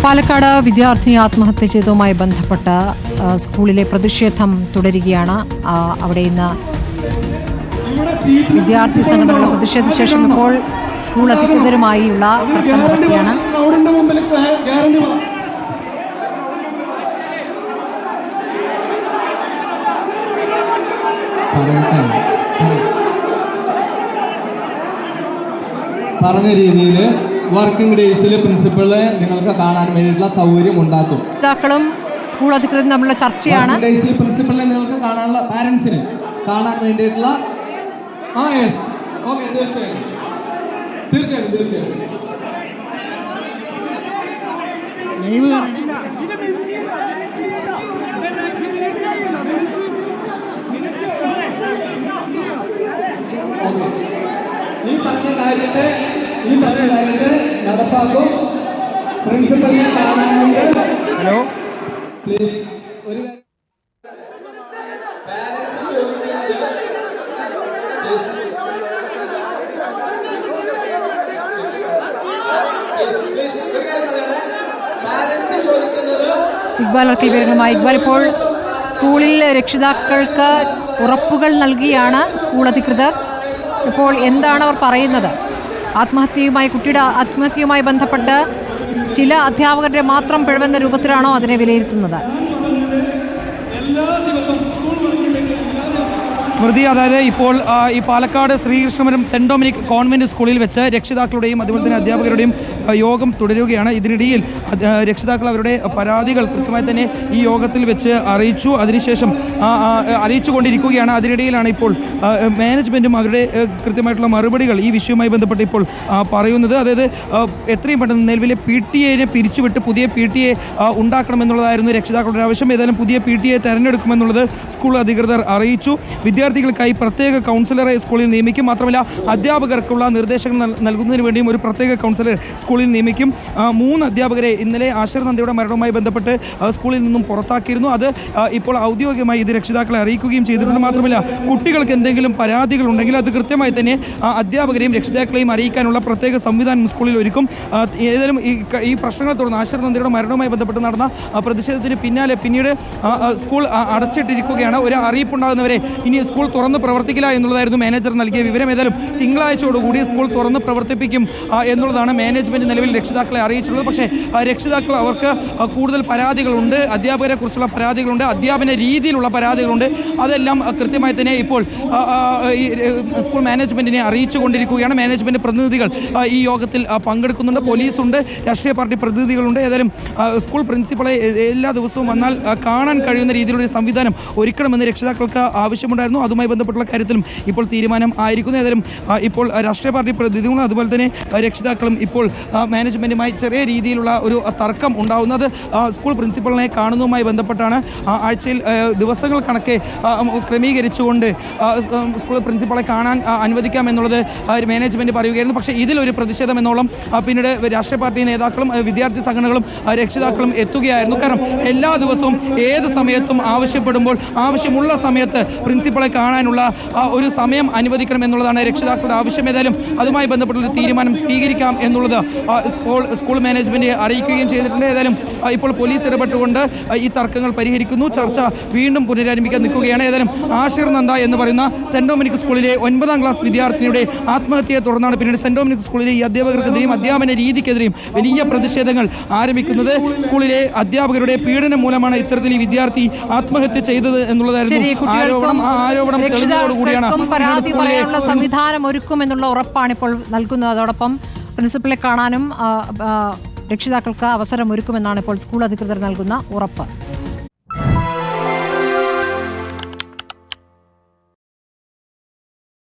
പാലക്കാട് വിദ്യാർത്ഥിനി ആത്മഹത്യ ചെയ്തതുമായി ബന്ധപ്പെട്ട സ്കൂളിലെ പ്രതിഷേധം തുടരുകയാണ്. അവിടെ ഇന്ന് വിദ്യാർത്ഥി സംഘടനകളുടെ പ്രതിഷേധ ശേഷം ഇപ്പോൾ സ്കൂൾ അധികൃതരുമായുള്ള തർക്കം നടക്കുകയാണ്. പറഞ്ഞ രീതിയിൽ വർക്കിംഗ് ഡേയ്സിൽ പ്രിൻസിപ്പളെ നിങ്ങൾക്ക് കാണാൻ വേണ്ടിയിട്ടുള്ള സൗകര്യം ഉണ്ടാക്കും. പിതാക്കളും സ്കൂൾ അധികൃതരും തമ്മിലുള്ള ചർച്ചയാണ്. ഡേയ്സിൽ പ്രിൻസിപ്പളിനെ നിങ്ങൾക്ക് കാണാനുള്ള പാരന്റ്സിന് കാണാൻ വേണ്ടിയിട്ടുള്ള ഓക്കെ തീർച്ചയായും ഈ പറഞ്ഞ കാര്യത്തെ നടപ്പാക്കും. പ്രിൻസിപ്പലിനെ കാണാനുണ്ട്. ഹലോ പ്ലീസ് ഒരു ഇക്ബാൽ വിവരങ്ങളുമായി. ഇക്ബാൽ, ഇപ്പോൾ സ്കൂളിൽ രക്ഷിതാക്കൾക്ക് ഉറപ്പുകൾ നൽകിയാണ് സ്കൂൾ അധികൃതർ. ഇപ്പോൾ എന്താണ് അവർ പറയുന്നത്? കുട്ടിയുടെ ആത്മഹത്യയുമായി ബന്ധപ്പെട്ട് ചില അധ്യാപകരുടെ മാത്രം പിഴവെന്ന രൂപത്തിലാണോ അതിനെ വിലയിരുത്തുന്നത്? സ്മൃതി, അതായത് ഇപ്പോൾ ഈ Palakkad Sreekrishnapuram saint Dominic convent സ്കൂളിൽ വെച്ച് രക്ഷിതാക്കളുടെയും അതുപോലെ തന്നെ അധ്യാപകരുടെയും യോഗം തുടരുകയാണ്. ഇതിനിടയിൽ രക്ഷിതാക്കൾ അവരുടെ പരാതികൾ കൃത്യമായി തന്നെ ഈ യോഗത്തിൽ വെച്ച് അറിയിച്ചു. അതിനുശേഷം അറിയിച്ചുകൊണ്ടിരിക്കുകയാണ്. അതിനിടയിലാണ് ഇപ്പോൾ മാനേജ്മെൻറ്റും അവരുടെ കൃത്യമായിട്ടുള്ള മറുപടികൾ ഈ വിഷയവുമായി ബന്ധപ്പെട്ട് ഇപ്പോൾ പറയുന്നത്. അതായത് എത്രയും പെട്ടെന്ന് നിലവിലെ PTA പിരിച്ചുവിട്ട് പുതിയ PTA ഉണ്ടാക്കണമെന്നുള്ളതായിരുന്നു രക്ഷിതാക്കളുടെ ആവശ്യം. ഏതായാലും പുതിയ PTA തെരഞ്ഞെടുക്കുമെന്നുള്ളത് സ്കൂൾ അധികൃതർ അറിയിച്ചു. വിദ്യാർത്ഥികൾക്കായി പ്രത്യേക കൗൺസിലറെ സ്കൂളിൽ നിയമിക്കും. മാത്രമല്ല അധ്യാപകർക്കുള്ള നിർദ്ദേശങ്ങൾ നൽകുന്നതിന് വേണ്ടിയും ഒരു പ്രത്യേക കൗൺസിലർ സ്കൂളിൽ നിയമിക്കും. 3 അധ്യാപകരെ ഇന്നലെ ആശിർ നന്ദിയുടെ മരണവുമായി ബന്ധപ്പെട്ട് സ്കൂളിൽ നിന്നും പുറത്താക്കിയിരുന്നു. അത് ഇപ്പോൾ ഔദ്യോഗികമായി ഇത് രക്ഷിതാക്കളെ അറിയിക്കുകയും ചെയ്തിട്ടുണ്ട്. മാത്രമല്ല കുട്ടികൾക്ക് എന്തെങ്കിലും പരാതികൾ ഉണ്ടെങ്കിൽ അത് കൃത്യമായി തന്നെ അധ്യാപകരെയും രക്ഷിതാക്കളെയും അറിയിക്കാനുള്ള പ്രത്യേക സംവിധാനം സ്കൂളിൽ ഒരുക്കും. ഏതായാലും ഈ പ്രശ്നങ്ങളെ തുടർന്ന് ആശിർ നന്ദിയുടെ മരണവുമായി ബന്ധപ്പെട്ട് നടന്ന പ്രതിഷേധത്തിന് പിന്നീട് സ്കൂൾ അടച്ചിട്ടിരിക്കുകയാണ്. ഒരു അറിയിപ്പുണ്ടാകുന്നവരെ ഇനി സ്കൂൾ തുറന്ന് പ്രവർത്തിക്കില്ല എന്നുള്ളതായിരുന്നു മാനേജർ നൽകിയ വിവരം. ഏതായാലും തിങ്കളാഴ്ചയോടുകൂടി സ്കൂൾ തുറന്ന് പ്രവർത്തിപ്പിക്കും എന്നുള്ളതാണ് മാനേജ്മെന്റ് നിലവിൽ രക്ഷിതാക്കളെ അറിയിച്ചിട്ടുള്ളത്. പക്ഷേ രക്ഷിതാക്കൾ അവർക്ക് കൂടുതൽ പരാതികളുണ്ട്, അധ്യാപകരെ കുറിച്ചുള്ള പരാതികളുണ്ട്, അധ്യാപന രീതിയിലുള്ള പരാതികളുണ്ട്. അതെല്ലാം കൃത്യമായി തന്നെ ഇപ്പോൾ സ്കൂൾ മാനേജ്മെന്റിനെ അറിയിച്ചു കൊണ്ടിരിക്കുകയാണ്. മാനേജ്മെന്റ് പ്രതിനിധികൾ ഈ യോഗത്തിൽ പങ്കെടുക്കുന്നുണ്ട്. പോലീസുണ്ട്, രാഷ്ട്രീയ പാർട്ടി പ്രതിനിധികളുണ്ട്. ഏതായാലും സ്കൂൾ പ്രിൻസിപ്പളെ എല്ലാ ദിവസവും വന്നാൽ കാണാൻ കഴിയുന്ന രീതിയിലുള്ള സംവിധാനം ഒരുക്കണമെന്ന് രക്ഷിതാക്കൾക്ക് ആവശ്യമുണ്ടായിരുന്നു. അതുമായി ബന്ധപ്പെട്ടുള്ള കാര്യത്തിലും ഇപ്പോൾ തീരുമാനം ആയിരിക്കുന്നു. ഏതായാലും ഇപ്പോൾ രാഷ്ട്രീയ പാർട്ടി പ്രതിനിധികളും അതുപോലെ തന്നെ രക്ഷിതാക്കളും ഇപ്പോൾ മാനേജ്മെന്റുമായി ചെറിയ രീതിയിലുള്ള ഒരു തർക്കം ഉണ്ടാവുന്നത് സ്കൂൾ പ്രിൻസിപ്പളിനെ കാണുന്നതുമായി ബന്ധപ്പെട്ടാണ്. ആഴ്ചയിൽ ദിവസങ്ങൾ കണക്കെ ക്രമീകരിച്ചുകൊണ്ട് സ്കൂൾ പ്രിൻസിപ്പളെ കാണാൻ അനുവദിക്കാമെന്നുള്ളത് മാനേജ്മെന്റ് പറയുകയായിരുന്നു. പക്ഷേ ഇതിലൊരു പ്രതിഷേധം എന്നോളം പിന്നീട് രാഷ്ട്രീയ പാർട്ടി നേതാക്കളും വിദ്യാർത്ഥി സംഘടനകളും രക്ഷിതാക്കളും എത്തുകയായിരുന്നു. കാരണം എല്ലാ ദിവസവും ഏത് സമയത്തും ആവശ്യമുള്ള സമയത്ത് പ്രിൻസിപ്പളെ കാണാനുള്ള ഒരു സമയം അനുവദിക്കണം എന്നുള്ളതാണ് രക്ഷിതാക്കളുടെ ആവശ്യം. ഏതായാലും അതുമായി ബന്ധപ്പെട്ടുള്ള തീരുമാനം സ്വീകരിക്കാം എന്നുള്ളത് സ്കൂൾ മാനേജ്മെന്റ് അറിയിക്കുകയും ചെയ്തിട്ടുണ്ട്. ഏതായാലും ഇപ്പോൾ പോലീസ് ഇടപെട്ടുകൊണ്ട് ഈ തർക്കങ്ങൾ പരിഹരിക്കുന്നു. ചർച്ച വീണ്ടും പുനരാരംഭിക്കാൻ നിൽക്കുകയാണ്. ഏതായാലും ആശിർ നന്ദ എന്ന് പറയുന്ന സെന്റ് ഡൊമിനിക് സ്കൂളിലെ 9ാം ക്ലാസ് വിദ്യാർത്ഥിനിയുടെ ആത്മഹത്യയെ തുടർന്നാണ് പിന്നീട് സെന്റ് ഡൊമിനിക് സ്കൂളിലെ ഈ അധ്യാപകർക്കെതിരെയും അധ്യാപന രീതിക്കെതിരെയും വലിയ പ്രതിഷേധങ്ങൾ ആരംഭിക്കുന്നത്. സ്കൂളിലെ അധ്യാപകരുടെ പീഡനം മൂലമാണ് ഇത്തരത്തിൽ ഈ വിദ്യാർത്ഥി ആത്മഹത്യ ചെയ്തത് എന്നുള്ളതായിരുന്നു ആരോപണം. ആ ആരോപണം തെളിഞ്ഞതോടുകൂടിയാണ് പരാതി പറയാനുള്ള സംവിധാനം ഒരുക്കുമെന്നുള്ള ഉറപ്പാണ് ഇപ്പോൾ നൽകുന്നത്. അതോടൊപ്പം പ്രിൻസിപ്പളെ കാണാനും രക്ഷിതാക്കൾക്ക് അവസരം ഒരുക്കുമെന്നാണ് ഇപ്പോൾ സ്കൂൾ അധികൃതർ നൽകുന്ന ഉറപ്പ്.